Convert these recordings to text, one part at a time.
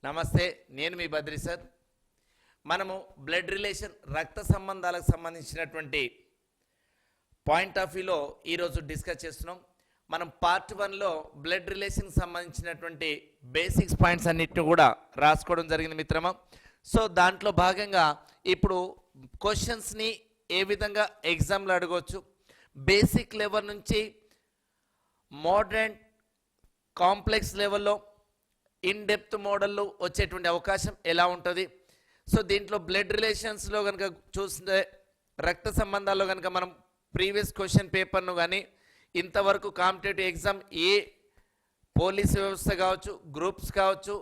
నమస్తే, నేను మీ బద్రి సార్. మనము బ్లడ్ రిలేషన్ రక్త సంబంధాలకు సంబంధించినటువంటి పాయింట్ ఆఫ్ వ్యూలో ఈరోజు డిస్కస్ చేస్తున్నాం. మనం పార్ట్ 1లో బ్లడ్ రిలేషన్కి సంబంధించినటువంటి బేసిక్స్ పాయింట్స్ అన్నిటిని కూడా రాసుకోవడం జరిగింది మిత్రమా. సో దాంట్లో భాగంగా ఇప్పుడు క్వశ్చన్స్ని ఏ విధంగా ఎగ్జామ్లో అడగవచ్చు, బేసిక్ లెవెల్ నుంచి మోడర్న్ కాంప్లెక్స్ లెవెల్లో ఇన్ డెప్త్ మోడల్లో వచ్చేటువంటి అవకాశం ఎలా ఉంటుంది. సో దీంట్లో బ్లడ్ రిలేషన్స్లో కనుక చూస్తే రక్త సంబంధాల్లో కనుక మనం ప్రీవియస్ క్వశ్చన్ పేపర్ను కానీ ఇంతవరకు కాంపిటేటివ్ ఎగ్జామ్ ఏ పోలీస్ వ్యవస్థ కావచ్చు, గ్రూప్స్ కావచ్చు,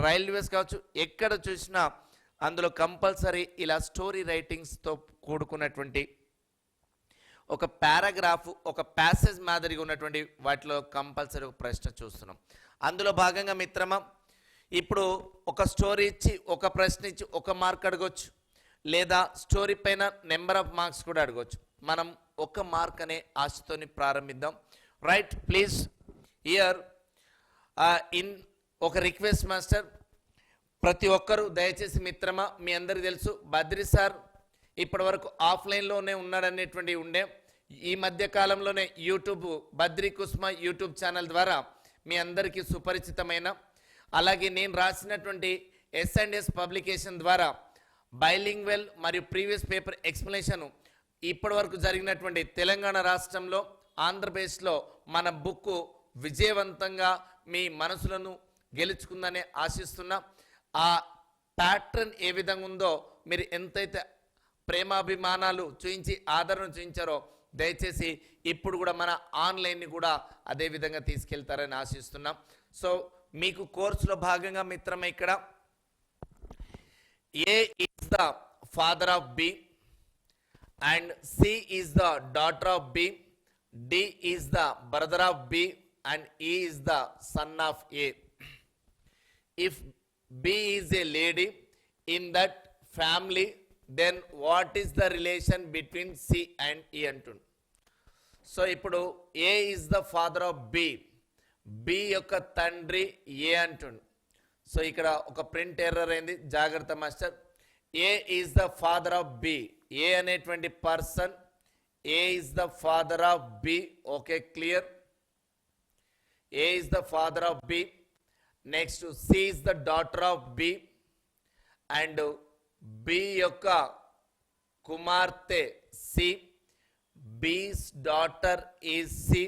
రైల్వేస్ కావచ్చు, ఎక్కడ చూసినా అందులో కంపల్సరీ ఇలా స్టోరీ రైటింగ్స్తో కూడుకున్నటువంటి ఒక పారాగ్రాఫ్, ఒక ప్యాసేజ్ మాదిరిగా ఉన్నటువంటి వాటిలో కంపల్సరీ ఒక ప్రశ్న చూస్తున్నాం. అందులో భాగంగా మిత్రమా, ఇప్పుడు ఒక స్టోరీ ఇచ్చి ఒక ప్రశ్న ఇచ్చి ఒక మార్క్ అడగవచ్చు, లేదా స్టోరీ పైన నెంబర్ ఆఫ్ మార్క్స్ కూడా అడగవచ్చు. మనం ఒక మార్క్ అనే ఆశతోని ప్రారంభిద్దాం. రైట్, ప్లీజ్ హియర్ ఇన్ ఒక రిక్వెస్ట్ మాస్టర్, ప్రతి ఒక్కరూ దయచేసి మిత్రమా, మీ అందరికీ తెలుసు బద్రి సార్ ఇప్పటి వరకు ఆఫ్లైన్లోనే ఉన్నాడనేటువంటి ఉండే. ఈ మధ్య కాలంలోనే యూట్యూబ్ బద్రి కుస్మా యూట్యూబ్ ఛానల్ ద్వారా మీ అందరికీ సుపరిచితమైన, అలాగే నేను రాసినటువంటి S&S పబ్లికేషన్ ద్వారా బైలింగ్వెల్ మరియు ప్రీవియస్ పేపర్ ఎక్స్ప్లెనేషన్ ఇప్పటి వరకు జరిగినటువంటి తెలంగాణ రాష్ట్రంలో, ఆంధ్రప్రదేశ్లో మన బుక్ విజయవంతంగా మీ మనసులను గెలుచుకుందని ఆశిస్తున్నా. ఆ ప్యాటర్న్ ఏ విధంగా ఉందో, మీరు ఎంతైతే ప్రేమాభిమానాలు చూపించి ఆదరణ చూపించారో దయచేసి ఇప్పుడు కూడా మన ఆన్లైన్ని కూడా అదే విధంగా తీసుకెళ్తారని ఆశిస్తున్నాం. సో మీకు కోర్సులో భాగంగా మిత్రమా, ఇక్కడ A is the father of B and C is the daughter of B, D is the brother of B and E is the son of A. If B is a lady in that family, then what is the relation between C and E అంటుండు. So ఇప్పుడు A is the father of B, B యొక్క తండ్రి ఏ అంటుండు. So ఇక్కడ ఒక print error అయింది, జాగ్రత్త master. A is the father of B, A అనేటువంటి person, A is the father of B. Okay, clear. A is the father of B. Next C is the daughter of B and B యొక్క కుమార్తె C, బీస్ daughter is C.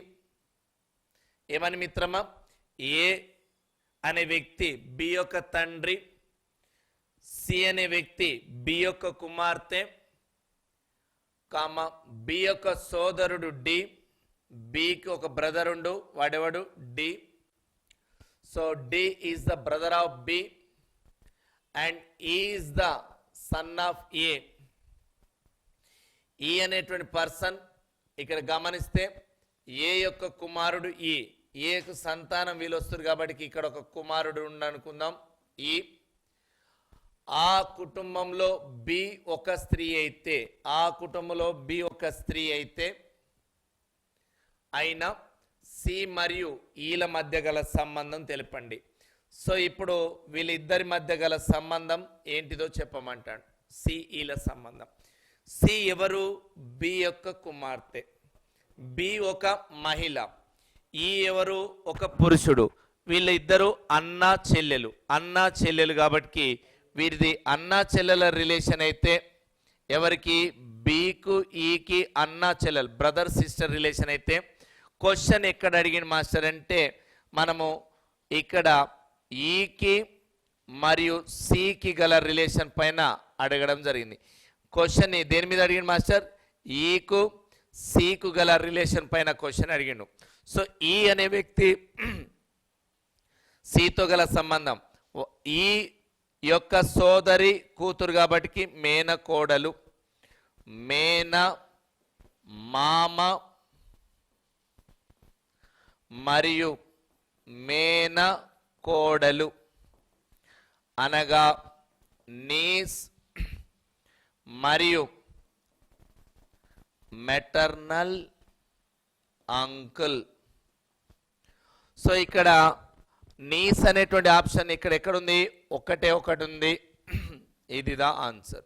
ఏమని మిత్రమా, ఏ అనే వ్యక్తి B యొక్క తండ్రి, సి అనే వ్యక్తి బి యొక్క కుమార్తె, కామ బి యొక్క సోదరుడు డి, బికి ఒక బ్రదర్ ఉండు, వాడెవడు D. So D is the brother of B and is the son of A. ఈ అనేటువంటి పర్సన్ ఇక్కడ గమనిస్తే ఏ యొక్క కుమారుడు ఈ, ఏకు సంతానం వీళ్ళు వస్తారు కాబట్టి ఇక్కడ ఒక కుమారుడు ఉండనుకుందాం ఈ. ఆ కుటుంబంలో బి ఒక స్త్రీ అయితే, ఆ కుటుంబంలో బి ఒక స్త్రీ అయితే అయినా సి మరియు ఈల మధ్య గల సంబంధం తెలపండి. సో ఇప్పుడు వీళ్ళిద్దరి మధ్య గల సంబంధం ఏంటిదో చెప్పమంటాడు. సి ఈల సంబంధం. సి ఎవరు, బి యొక్క కుమార్తె, బి ఒక మహిళ, ఈ ఎవరు ఒక పురుషుడు. వీళ్ళిద్దరు అన్నా చెల్లెలు, అన్నా చెల్లెలు కాబట్టి వీరిది అన్నా చెల్లెల రిలేషన్ అయితే, ఎవరికి బికు ఈకి అన్నా చెల్లెలు బ్రదర్ సిస్టర్ రిలేషన్ అయితే, క్వశ్చన్ ఎక్కడ అడిగిన మాస్టర్ అంటే మనము ఇక్కడ ఈకి మరియు సికి గల రిలేషన్ పైన అడగడం జరిగింది. క్వశ్చన్ దేని మీద అడిగిన మాస్టర్, ఈకు సికు గల రిలేషన్ పైన క్వశ్చన్ అడిగిండు. సో ఈ అనే వ్యక్తి సితో గల సంబంధం, ఈ యొక్క సోదరి కూతురు కాబట్టి మేన కోడలు, మేన మామ మరియు మేన కోడలు అనగా నీస్ మరియు మెటర్నల్ అంకుల్. సో ఇక్కడ నీస్ అనేటువంటి ఆప్షన్ ఇక్కడ ఎక్కడుంది? ఒకటే ఒకటి ఉంది. ఇది ద ఆన్సర్.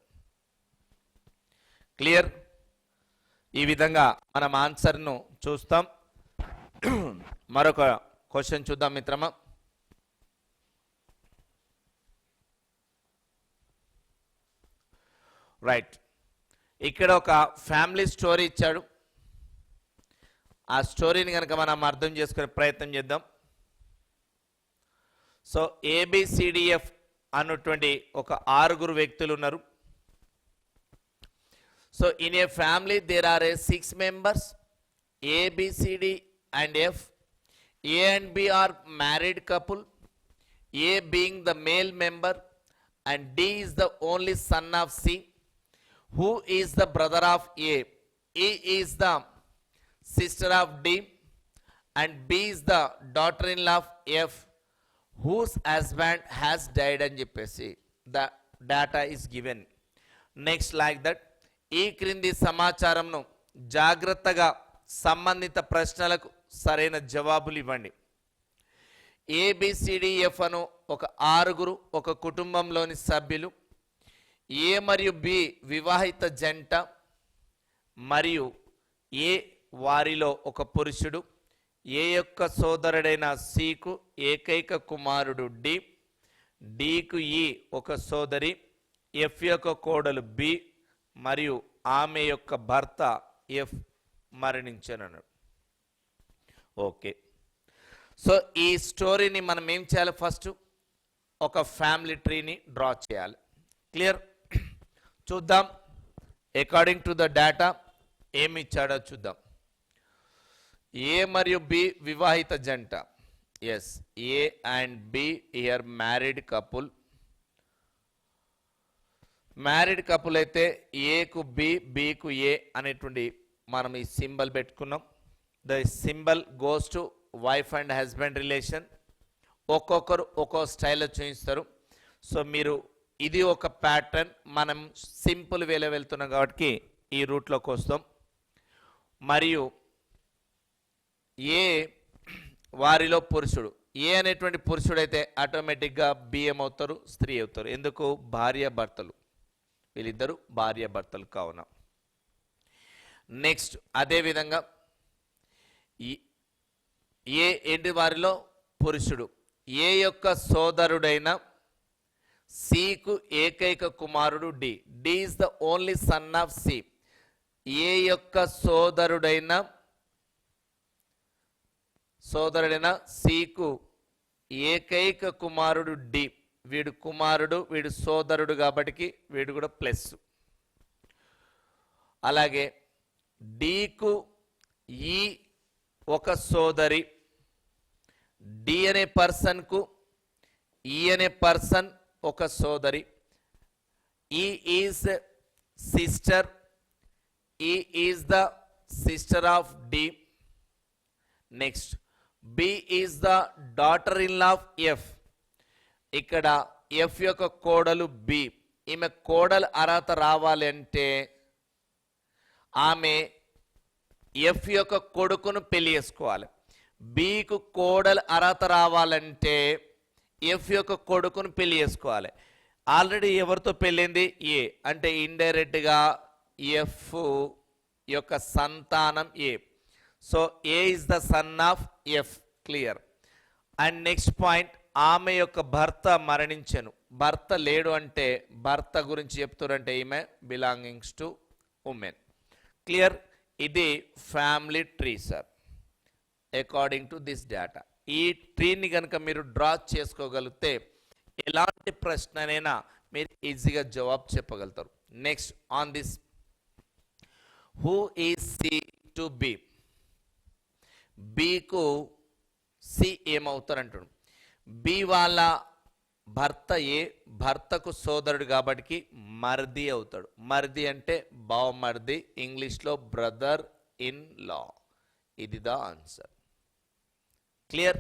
క్లియర్? ఈ విధంగా మనం ఆన్సర్ను చూస్తాం. మరొక క్వశ్చన్ చూద్దాం మిత్రమా. రైట్, ఇక్కడ ఒక ఫ్యామిలీ స్టోరీ ఇచ్చాడు. ఆ స్టోరీని కనుక మనం అర్థం చేసుకునే ప్రయత్నం చేద్దాం. సో ఏబిసిడిఎఫ్ అన్నటువంటి ఒక 6 వ్యక్తులు ఉన్నారు. So in a family there are 6 members, A, B, C, D and F. A and B are married couple, A being the male member and D is the only son of C. Who is the brother of A? E is the sister of D and B is the daughter-in-law of F, whose husband has died అని చెప్పేసి the data is given. Next like that, ఈ క్రింది సమాచారంను జాగ్రత్తగా సంబంధిత ప్రశ్నలకు సరైన జవాబులు ఇవ్వండి. ఏబిసిడిఎఫ్ అను ఒక 6 ఒక కుటుంబంలోని సభ్యులు. ఏ మరియు బి వివాహిత జంట మరియు ఏ వారిలో ఒక పురుషుడు. ఏ యొక్క సోదరుడైన సికు ఏకైక కుమారుడు డి. డికు ఈ ఒక సోదరి. ఎఫ్ యొక్క కోడలు బి మరియు ఆమె యొక్క భర్త ఎఫ్ మరణించను. ఓకే, సో ఈ స్టోరీని మనం ఏం చేయాలి? ఫస్ట్ ఒక ఫ్యామిలీ ట్రీని డ్రా చేయాలి. క్లియర్? చూద్దాం అకార్డింగ్ టు ద డేటా ఏమి ఇచ్చాడో చూద్దాం. ఏ మరియు బి వివాహిత జంట. Yes, A and B here married couple. Married couple అయితే ఏకు బి, బికు ఏ అనేటువంటి మనం ఈ సింబల్ పెట్టుకున్నాం. The symbol goes to wife and husband relation. ఒక్కొక్కరు ఒక్కో స్టైల్లో చూపిస్తారు. సో మీరు ఇది ఒక ప్యాటర్న్. మనం సింపుల్ వేలో వెళ్తున్నాం కాబట్టి ఈ రూట్లోకి వస్తాం. మరియు ఏ వారిలో పురుషుడు. ఏ అనేటువంటి పురుషుడు అయితే ఆటోమేటిక్గా బి ఏమవుతారు? స్త్రీ అవుతారు. ఎందుకు? భార్యాభర్తలు, వీళ్ళిద్దరు భార్యాభర్తలు కావున. నెక్స్ట్ అదేవిధంగా ఏ ఏంటి వారిలో పురుషుడు. ఏ యొక్క సోదరుడైన సికు ఏకైక కుమారుడు D. D is the only son of C. A యొక్క సోదరుడైన సికు ఏకైక కుమారుడు డి. వీడు కుమారుడు, వీడు సోదరుడు కాబట్టి వీడు కూడా ప్లస్. అలాగే డికు ఈ ఒక సోదరి. డి అనే పర్సన్కు ఈ అనే పర్సన్ ఒక సోదరి. E is sister. E is the sister of D. Next B is the daughter in law of F. ఇక్కడ ఎఫ్ యొక్క కోడలు బి. ఈమె కోడలు అర్హత రావాలి అంటే ఆమె ఎఫ్ యొక్క కొడుకును పెళ్లి చేసుకోవాలి. బికు కోడలు అర్హత రావాలంటే ఎఫ్ యొక్క కొడుకును పెళ్లి చేసుకోవాలి. ఆల్రెడీ ఎవరితో పెళ్ళింది? ఏ. అంటే ఇండైరెక్ట్గా ఎఫ్ యొక్క సంతానం A. So A is the son of F. Clear? And next point, ఆమె యొక్క భర్త మరణించెను. భర్త లేడు అంటే భర్త గురించి చెప్తారంటే ఈమె బిలాంగింగ్స్ టు ఉమెన్. క్లియర్? ఇది family tree sir according to this data. ఈ ట్రీని కనుక మీరు డ్రా చేసుకోగలిగితే ఎలాంటి ప్రశ్ననైనా మీరు ఈజీగా జవాబు చెప్పగలుగుతారు. Next on this, who is C to B. బికు సి ఏమవుతారంటాడు? బి వాళ్ళ భర్త ఏ. భర్తకు సోదరుడు కాబట్టి మర్ది అవుతాడు. మర్ది అంటే బావమర్ది, ఇంగ్లీష్లో బ్రదర్ ఇన్ లా. ఇది ద ఆన్సర్. క్లియర్?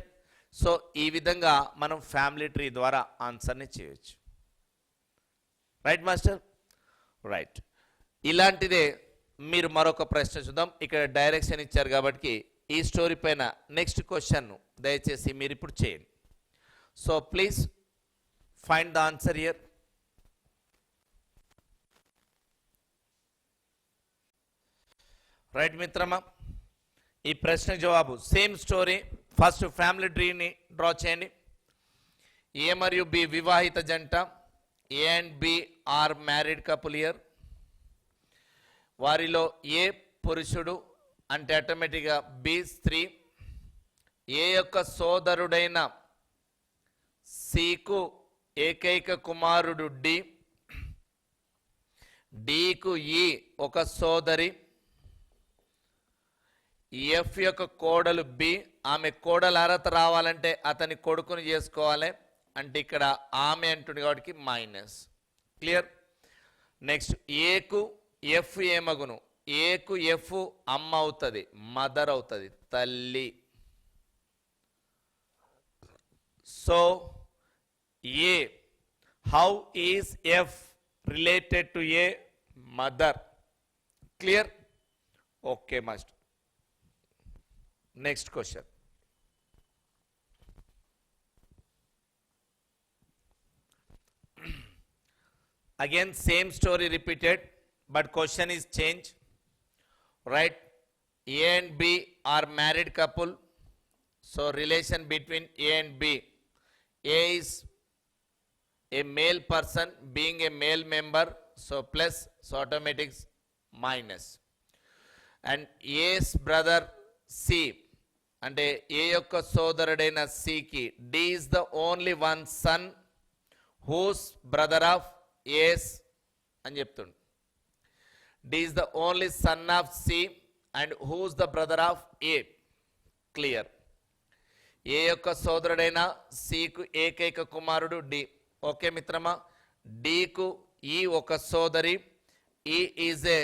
సో ఈ విధంగా మనం ఫ్యామిలీ ట్రీ ద్వారా ఆన్సర్ని చేయొచ్చు. Right master? రైట్. ఇలాంటిదే మీరు మరొక ప్రశ్న చూద్దాం. ఇక్కడ డైరెక్షన్ ఇచ్చారు కాబట్టి ఈ స్టోరీ పైన నెక్స్ట్ క్వశ్చన్ దయచేసి మీరు ఇప్పుడు చేయండి. So please find the answer here. Right మిత్రమా, ఈ ప్రశ్న జవాబు సేమ్ స్టోరీ. ఫస్ట్ ఫ్యామిలీ ట్రీని డ్రా చేయండి. ఏ మరియు బి వివాహిత జంట, A and B are married couple here. వారిలో ఏ పురుషుడు అంటే ఆటోమేటిక్గా బి స్త్రీ. ఏ యొక్క సోదరుడైన సికు ఏకైక కుమారుడు డి. డికు ఈ ఒక సోదరి. ఎఫ్ యొక్క కోడలు బి. ఆమె కోడలు అర్హత రావాలంటే అతని కొడుకుని చేసుకోవాలి. అంటే ఇక్కడ ఆమె అంటుంది కాబట్టి మైనస్. క్లియర్. నెక్స్ట్ ఏకు ఎఫ్ ఏమగును. ఏకు ఎఫ్ అమ్మ అవుతుంది, మదర్ అవుతుంది, తల్లి. So A, how is F related to A? Mother. Clear. Okay master. Next question. Again same story repeated, but question is changed. Right? A and B are married couple. So relation between A and B. A is a male person being a male member. So plus, so automatics minus. And A's brother C. అంటే ఏ యొక్క సోదరుడైన సికి D is the only one son whose brother of A's అని చెప్తుండు. D is the only son of C and whose the brother of A. Clear. A యొక్క సోదరుడైన సికు ఏకైక కుమారుడు డి. ఓకే మిత్రమా. డికు ఈ ఒక సోదరి. E is a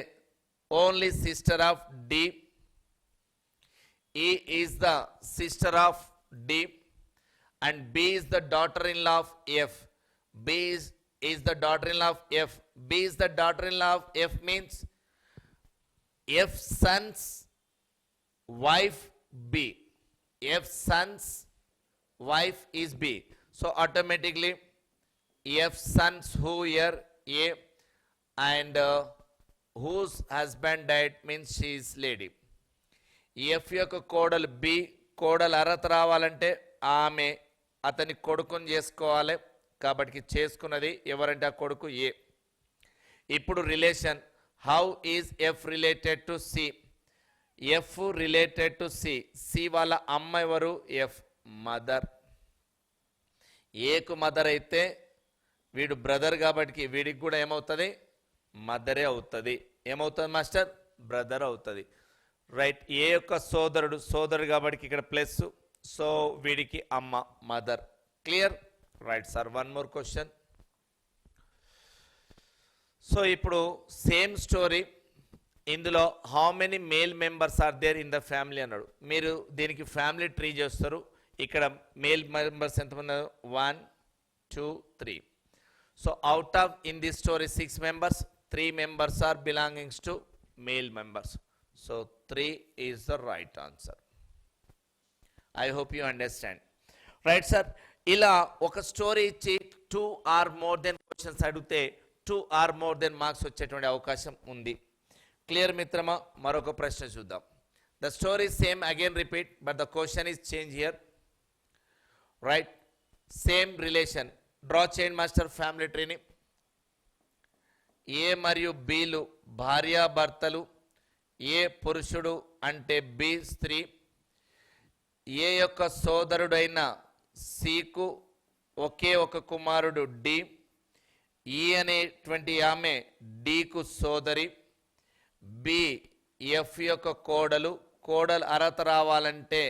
only sister of D. E is the sister of D and B is the daughter-in-law of F. B is the daughter-in-law of F. B is the daughter-in-law of F means F son's wife B. F son's wife is B. So automatically F son's who here A and whose husband died means she is lady. F యొక్క కోడలు B. కోడలు అర్హత రావాలంటే ఆమె అతని కొడుకుని చేసుకోవాలి. కాబట్టి చేసుకున్నది ఎవరంటే ఆ కొడుకు ఏ. ఇప్పుడు relation how is F related to C. F related to C. C వాళ్ళ అమ్మ ఎవరు? F mother. ఏకు మదర్ అయితే వీడు బ్రదర్ కాబట్టి వీడికి కూడా ఏమవుతుంది? మదరే అవుతుంది. ఏమవుతుంది మాస్టర్? బ్రదర్ అవుతుంది. రైట్. ఏ యొక్క సోదరుడు కాబట్టి ఇక్కడ ప్లస్. సో వీడికి అమ్మ mother. Clear. Right sir. One more question. So ఇప్పుడు సేమ్ స్టోరీ. ఇందులో how many male members are there in the family అన్నాడు. మీరు దీనికి ఫ్యామిలీ ట్రీ చేస్తారు. ఇక్కడ మేల్ మెంబర్స్ ఎంతమంది? 1 2 3. So out of in this story 6 members, 3 members are belongings to male members. So 3 is the right answer. I hope you understand. Right sir. ఇలా ఒక story ఇచ్చి 2 or more than questions అడిగితే 2 or more than marks వచ్చేటువంటి అవకాశం ఉంది. Clear మిత్రమా? మరొక ప్రశ్న చూద్దాం. The story is same again repeat but the question is change here. Right? Same relation. Draw chain master family tree ని. ఏ మరియు బిలు భార్యాభర్తలు. ఏ పురుషుడు అంటే బి స్త్రీ. ఏ యొక్క సోదరుడైన సికు ఒకే ఒక కుమారుడు డి. ఈ అనేటువంటి ఆమె డికు సోదరి. బి ఎఫ్ యొక్క కోడలు. కోడలు అర్హత రావాలంటే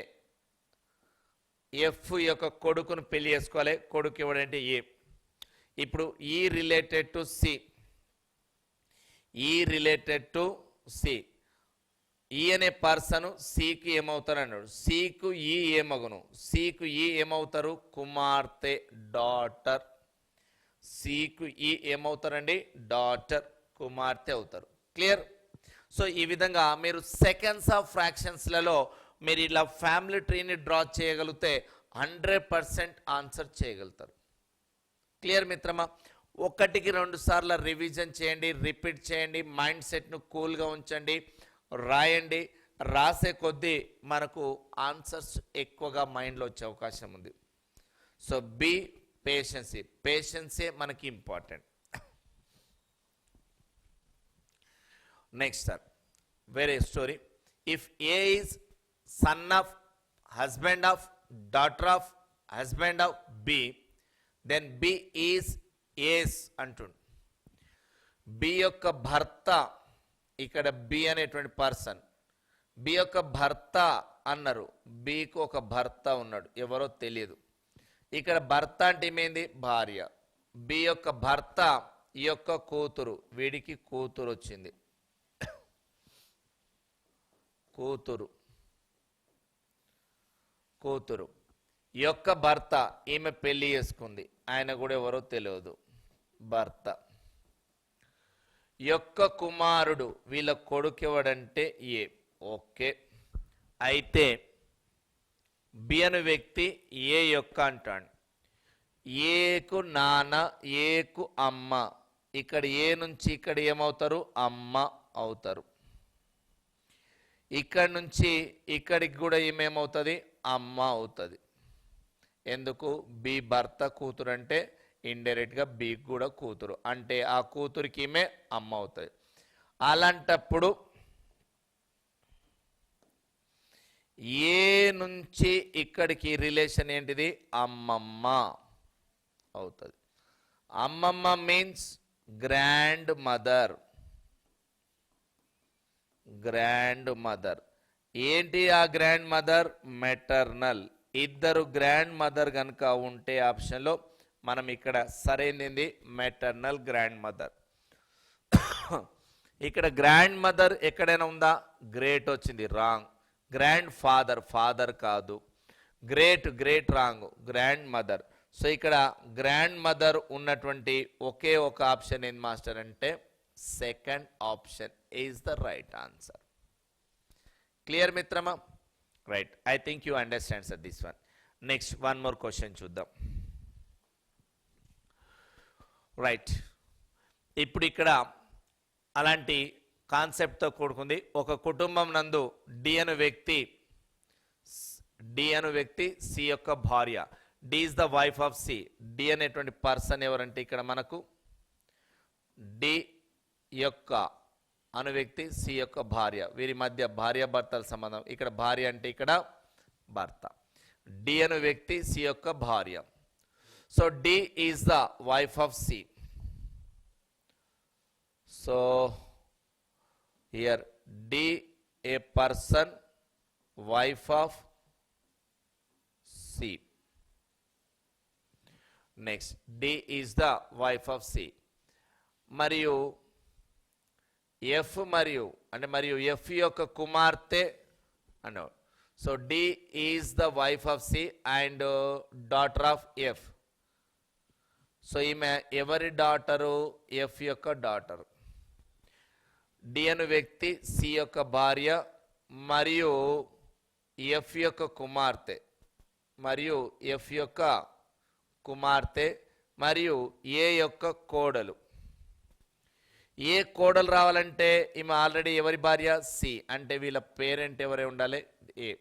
ఎఫ్ యొక్క కొడుకును పెళ్లి చేసుకోవాలి. కొడుకు ఎవడంటే ఏ. ఇప్పుడు ఈ రిలేటెడ్ టు సి. ఈ రిలేటెడ్ టు సి. ఈ అనే పర్సన్ సికి ఏమవుతారు అన్నాడు. సికు ఈ ఏమగును. సికు ఈ ఏమవుతారు? కుమార్తె, డాటర్. సికు ఈ ఏమవుతారండి? డాటర్, కుమార్తె అవుతారు. క్లియర్. సో ఈ విధంగా మీరు సెకండ్స్ ఆఫ్ ఫ్రాక్షన్స్లలో మీరు ఇలా ఫ్యామిలీ ట్రీని డ్రా చేయగలిగితే 100% ఆన్సర్ చేయగలుగుతారు. క్లియర్ మిత్రమా? ఒకటికి 2 సార్లు రివిజన్ చేయండి, రిపీట్ చేయండి, మైండ్ సెట్ను కూల్గా ఉంచండి, రాయండి. రాసే కొద్దీ మనకు ఆన్సర్స్ ఎక్కువగా మైండ్లో వచ్చే అవకాశం ఉంది. సో బీ పేషెన్సే మనకి ఇంపార్టెంట్. నెక్స్ట్ సార్, వేరే story. If A is son of husband of daughter of husband of B, then B is A's అంటుండు. బి యొక్క భర్త, ఇక్కడ బి అనేటువంటి పర్సన్, బి యొక్క భర్త అన్నారు. బికు ఒక భర్త ఉన్నాడు, ఎవరో తెలియదు. ఇక్కడ భర్త అంటే ఏమైంది? భార్య. బి యొక్క భర్త, ఈ యొక్క కూతురు, వీడికి కూతురు వచ్చింది. కూతురు యొక్క భర్త, ఈమె పెళ్లి చేసుకుంది, ఆయన కూడా ఎవరో తెలియదు, భర్త. యొక్క కుమారుడు, వీళ్ళ కొడుకు ఎవడంటే ఏ. ఓకే, అయితే బి అనే వ్యక్తి ఏ యొక్క అంటాడు. ఏకు నాన్న, ఏకు అమ్మ. ఇక్కడ ఏ నుంచి ఇక్కడ ఏమవుతారు? అమ్మ అవుతారు. ఇక్కడి నుంచి ఇక్కడికి కూడా ఏమేమవుతుంది? అమ్మ అవుతుంది. ఎందుకు? బి భర్త కూతురు అంటే ఇండైరెక్ట్గా బి కూడా కూతురు, అంటే ఆ కూతురికి ఈమె అమ్మ అవుతుంది. అలాంటప్పుడు ఏ నుంచి ఇక్కడికి రిలేషన్ ఏంటిది? అమ్మమ్మ అవుతుంది. అమ్మమ్మ మీన్స్ గ్రాండ్ మదర్. ఏంటి ఆ గ్రాండ్ మదర్? మెటర్నల్. ఇద్దరు గ్రాండ్ మదర్ కనుక ఉంటే ఆప్షన్లో మనం ఇక్కడ సరైనది మెటర్నల్ గ్రాండ్ మదర్. ఇక్కడ గ్రాండ్ మదర్ ఎక్కడైనా ఉందా? గ్రేట్ వచ్చింది, రాంగ్. గ్రాండ్ ఫాదర్ కాదు. Great wrong, grandmother. So ఇక్కడ గ్రాండ్ మదర్ ఉన్నటువంటి ఒకే ఒక ఆప్షన్ ఏంది మాస్టర్ అంటే second option is the right answer. Clear మిత్రమా? Right, I think you understand sir this one. Next one more question చూద్దాం. Right, ఇప్పుడు ఇక్కడ అలాంటి కాన్సెప్ట్తో కూడుకుంది. ఒక కుటుంబం నందు డి అను వ్యక్తి సి యొక్క భార్య. D is the wife of C. D అనేటువంటి పర్సన్ ఎవరంటే ఇక్కడ మనకు డి యొక్క అను వ్యక్తి సి యొక్క భార్య. వీరి మధ్య భార్యాభర్తల సంబంధం. ఇక్కడ భార్య అంటే ఇక్కడ భర్త. డి అను వ్యక్తి సి యొక్క భార్య. So D is the wife of C. So here D a person, wife of C. Next, D is the wife of C. మరియు F మరియు F యొక్క కుమార్తె అన్నాడు. So D is the wife of C and daughter of F. So ఈమె ఎవరి daughter? F యొక్క daughter. D అను వ్యక్తి సి యొక్క భార్య మరియు ఎఫ్ యొక్క కుమార్తె మరియు ఏ యొక్క కోడలు. ఏ కోడలు రావాలంటే ఈమె ఆల్రెడీ ఎవరి భార్య? సి. అంటే వీళ్ళ పేరెంట్ ఎవరై ఉండాలి? A.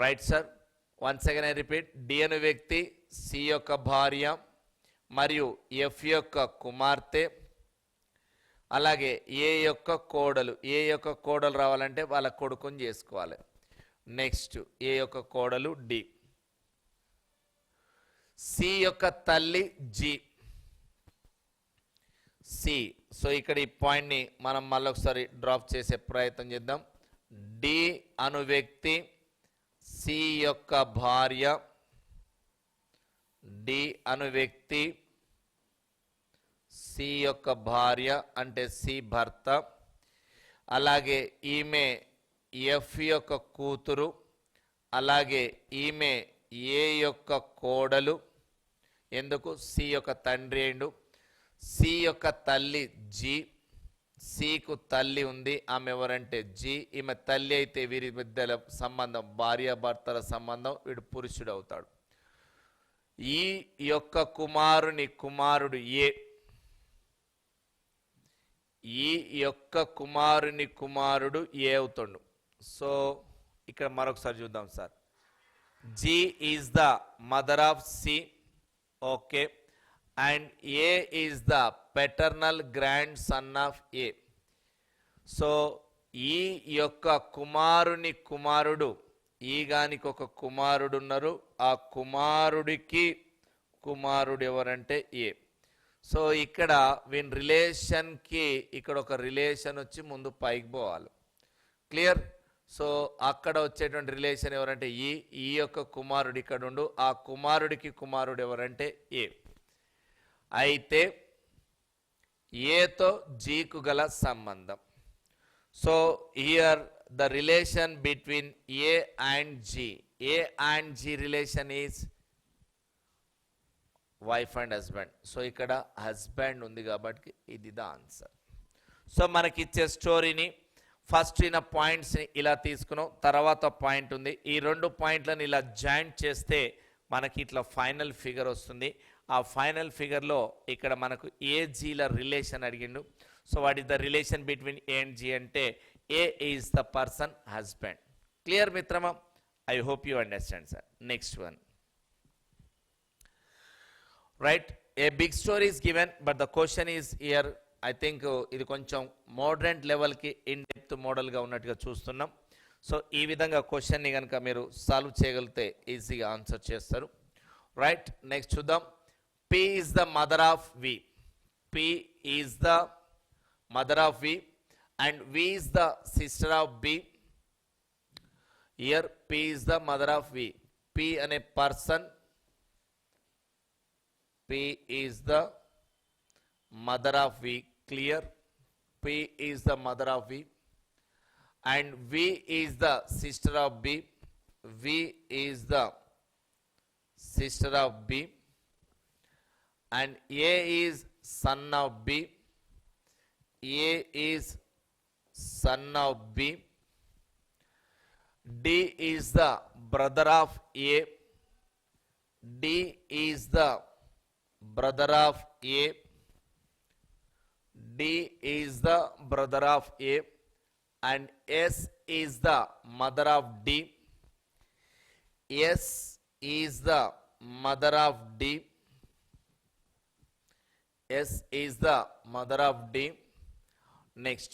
Right sir, once again I repeat. D అను వ్యక్తి సి యొక్క భార్య మరియు ఎఫ్ యొక్క కుమార్తె, అలాగే ఏ యొక్క కోడలు రావాలంటే వాళ్ళ కొడుకుని చేసుకోవాలి. నెక్స్ట్ ఏ యొక్క కోడలు డి. సి యొక్క తల్లి జి. సి. సో ఇక్కడ ఈ పాయింట్ని మనం మళ్ళీ ఒకసారి డ్రాప్ చేసే ప్రయత్నం చేద్దాం. డి అను వ్యక్తి సి యొక్క భార్య. డి అను వ్యక్తి సి యొక్క భార్య అంటే సి భర్త. అలాగే ఈమె ఎఫ్ యొక్క కూతురు. అలాగే ఈమె ఏ యొక్క కోడలు. ఎందుకు? సి యొక్క తండ్రి అయిండు. సి యొక్క తల్లి జి. సికు తల్లి ఉంది, ఆమె ఎవరంటే జి. ఈమె తల్లి అయితే వీరి మధ్యల సంబంధం భార్యాభర్తల సంబంధం, వీడు పురుషుడు అవుతాడు. ఈ యొక్క కుమారుని కుమారుడు ఏ. ఈ యొక్క కుమారుని కుమారుడు ఏ అవుతాడు. సో ఇక్కడ మరొకసారి చూద్దాం sir. G is the mother of C, okay, and A is the paternal grandson of A. So E యొక్క కుమారుని కుమారుడు, ఈగానికి ఒక కుమారుడు ఉన్నారు, ఆ కుమారుడికి కుమారుడు ఎవరంటే ఏ. సో ఇక్కడ వీన్ రిలేషన్కి ఇక్కడ ఒక రిలేషన్ వచ్చి ముందు పైకి పోవాలి. క్లియర్? సో అక్కడ వచ్చేటువంటి రిలేషన్ ఎవరంటే ఈ యొక్క కుమారుడు ఇక్కడ ఉండు, ఆ కుమారుడికి కుమారుడు ఎవరంటే ఏ. అయితే ఏతో జీకు గల సంబంధం. So here the relation between A and G. A and G relation is wife and husband. So ఇక్కడ హస్బెండ్ ఉంది కాబట్టి ఇది ద ఆన్సర్. సో మనకి ఇచ్చే స్టోరీని ఫస్ట్ ఈయన పాయింట్స్ని ఇలా తీసుకున్నాం, తర్వాత పాయింట్ ఉంది, ఈ రెండు పాయింట్లను ఇలా జాయింట్ చేస్తే మనకి ఇట్లా ఫైనల్ ఫిగర్ వస్తుంది. ఆ ఫైనల్ ఫిగర్లో ఇక్కడ మనకు ఏజీల రిలేషన్ అడిగిండు. So what is the relation between A and G అంటే A is the person husband. Clear మిత్రమా? I hope you understand sir. Next one, right, a big story is given but the question is here. I think ఇది కొంచెం modern లెవెల్కి in depth మోడల్గా ఉన్నట్టుగా చూస్తున్నాం. So ఈ విధంగా క్వశ్చన్ని కనుక మీరు సాల్వ్ చేయగలిగితే ఈజీగా ఆన్సర్ చేస్తారు. రైట్, నెక్స్ట్ చూద్దాం. P is the mother of V. P is the mother of V and V is the sister of B. Here P is the mother of V. P and a person. P is the mother of V. Clear? P is the mother of V. And V is the sister of B. V is the sister of B. And A is son of B. A is son of B. D is the brother of A. D is the brother of A. D is the brother of A. And S is the mother of D. S is the mother of D. S is the mother of D. Next,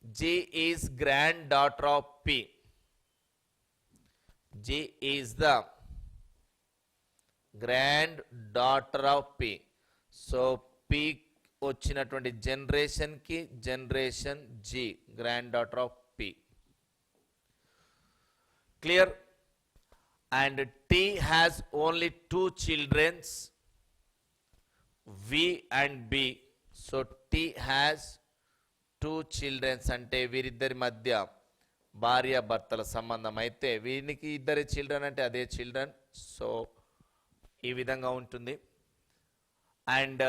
G is granddaughter of P. G is the granddaughter of P. So P వచ్చినటువంటి generation కి generation G, granddaughter of P. Clear? And T has only two children, V and B. So T has two children అంటే వీరిద్దరి మధ్య భార్య భర్తల సంబంధం. అయితే వీరికి ఇద్దరి చిల్డ్రన్ అంటే అదే చిల్డ్రన్. సో ఈ విధంగా ఉంటుంది. And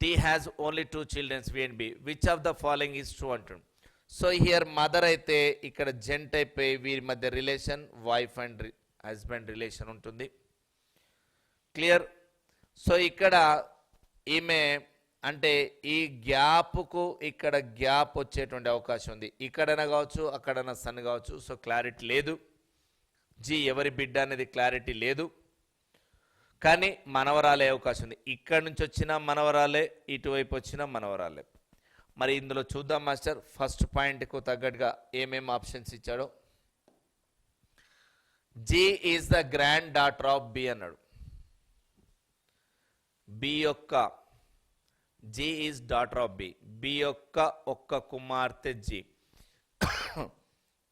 T has only two children, V and B. Which of the following is true అంటుంది. సో హియర్ మదర్ అయితే ఇక్కడ జెంట్ అయిపోయి వీరి మధ్య relation wife and husband relation ఉంటుంది. క్లియర్? సో ఇక్కడ ఈమె అంటే ఈ గ్యాప్కు ఇక్కడ గ్యాప్ వచ్చేటువంటి అవకాశం ఉంది. ఇక్కడైనా కావచ్చు, అక్కడైనా సన్ కావచ్చు. సో క్లారిటీ లేదు. జీ ఎవరి బిడ్డ అనేది క్లారిటీ లేదు, కానీ మనవరాలే అవకాశం ఉంది. ఇక్కడి నుంచి వచ్చిన మనవరాలే, ఇటువైపు వచ్చిన మనవరాలే. మరి ఇందులో చూద్దాం మాస్టర్, ఫస్ట్ పాయింట్కు తగ్గట్టుగా ఏమేమి ఆప్షన్స్ ఇచ్చాడో. G is the granddaughter of B అన్నాడు. బి యొక్క G is daughter of B. B యొక్క ఒక్క కుమార్తె జీ.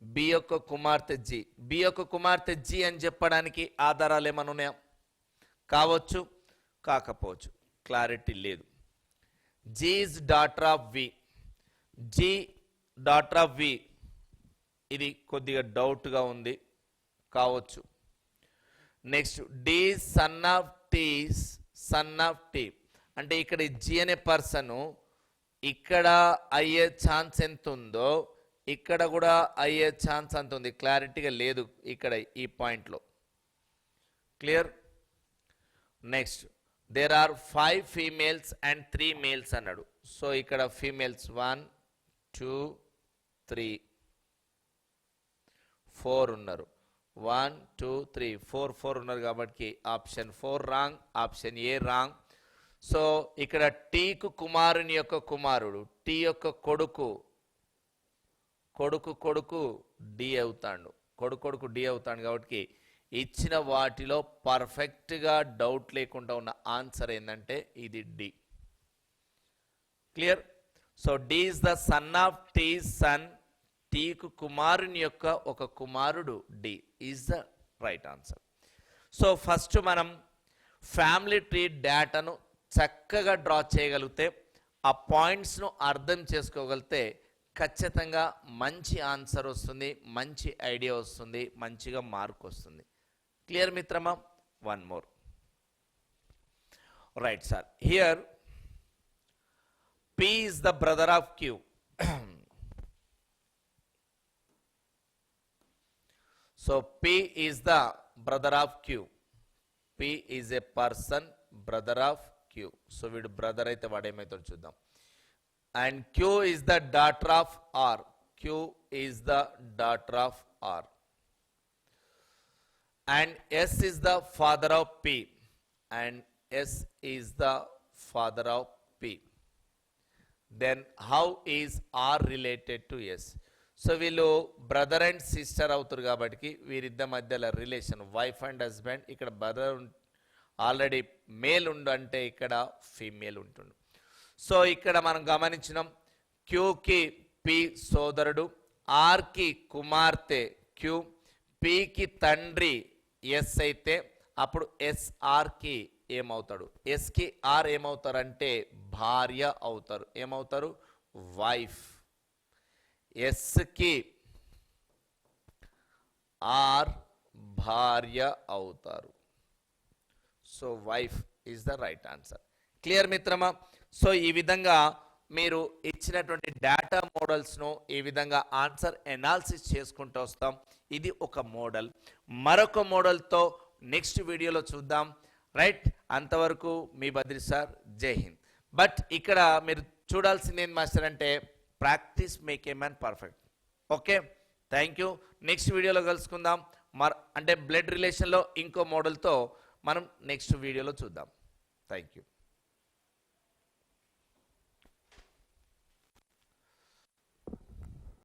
బి యొక్క కుమార్తె జీ. బి యొక్క కుమార్తె జీ అని చెప్పడానికి ఆధారాలు ఏమైనా ఉన్నాయా? కావచ్చు, కాకపోవచ్చు, క్లారిటీ లేదు. G is daughter of V. G daughter of V, ఇది కొద్దిగా డౌట్గా ఉంది, కావచ్చు. Next D son of T, son of T అంటే ఇక్కడ జీ అనే పర్సన్ ఇక్కడ అయ్యే ఛాన్స్ ఎంత ఉందో ఇక్కడ కూడా అయ్యే ఛాన్స్ అంత ఉంది. క్లారిటీగా లేదు ఇక్కడ ఈ పాయింట్లో. Clear? Next there are 5 females and 3 males అన్నాడు. సో ఇక్కడ ఫీమేల్స్ 1 2 3 4 ఉన్నారు. 1 2 3 4 ఉన్నారు కాబట్టి option 4 wrong, option A wrong. So ఇక్కడ టీకు కుమారుని యొక్క కుమారుడు, టీ యొక్క కొడుకు డి అవుతాడు, కొడుకు డి అవుతాడు కాబట్టి ఇచ్చిన వాటిలో పర్ఫెక్ట్గా డౌట్ లేకుండా ఉన్న ఆన్సర్ ఏంటంటే ఇది D. Clear? So D is the son of T son, టీకు కుమారుని యొక్క ఒక కుమారుడు D is the right answer. So first మనం ఫ్యామిలీ ట్రీ డేటాను చక్కగా డ్రా చేయగలిగితే, ఆ పాయింట్స్ను అర్థం చేసుకోగలిగితే ఖచ్చితంగా మంచి ఆన్సర్ వస్తుంది, మంచి ఐడియా వస్తుంది, మంచిగా మార్క్ వస్తుంది. క్లియర్ మిత్రమా? One more. Right sir, here P is the brother of Q. So P is the brother of Q. P is a person, brother of Q. So వీడు brother అయితే వాడేమైతే చూద్దాం. And Q is the daughter of R. Q is the daughter of R. And S is the father of P. And S is the father of P. Then how is R related to S? So వీళ్ళు brother and sister అవుతారు కాబట్టి వీరిద్దరి మధ్యలో relation wife and husband. ఇక్కడ brother already male ఉండు అంటే ఇక్కడ female ఉంటుండు. So ఇక్కడ మనం గమనించినాం క్యూకి పి సోదరుడు, ఆర్కి కుమార్తె క్యూ, పికి తండ్రి ఎస్ అయితే అప్పుడు ఎస్ఆర్కి ఏమవుతాడు? ఎస్కి ఆర్ ఏమవుతారంటే భార్య అవుతారు. ఏమవుతారు? వైఫ్. ఎస్కి ఆర్ భార్య అవుతారు. So wife is the right answer. Clear మిత్రమా? సో ఈ విధంగా మీరు ఇచ్చినటువంటి డేటా మోడల్స్ను ఈ విధంగా ఆన్సర్ ఎనాలిసిస్ చేసుకుంటూ వస్తాం. ఇది ఒక మోడల్. మరొక మోడల్తో నెక్స్ట్ వీడియోలో చూద్దాం. రైట్, అంతవరకు మీ బద్రి సార్, జై హింద్. బట్ ఇక్కడ మీరు చూడాల్సింది ఏం మాస్టర్ అంటే practice make a man perfect. Okay, thank you. Next వీడియోలో కలుసుకుందాం. అంటే బ్లడ్ రిలేషన్లో ఇంకో మోడల్తో మనం నెక్స్ట్ వీడియోలో చూద్దాం. Thank you.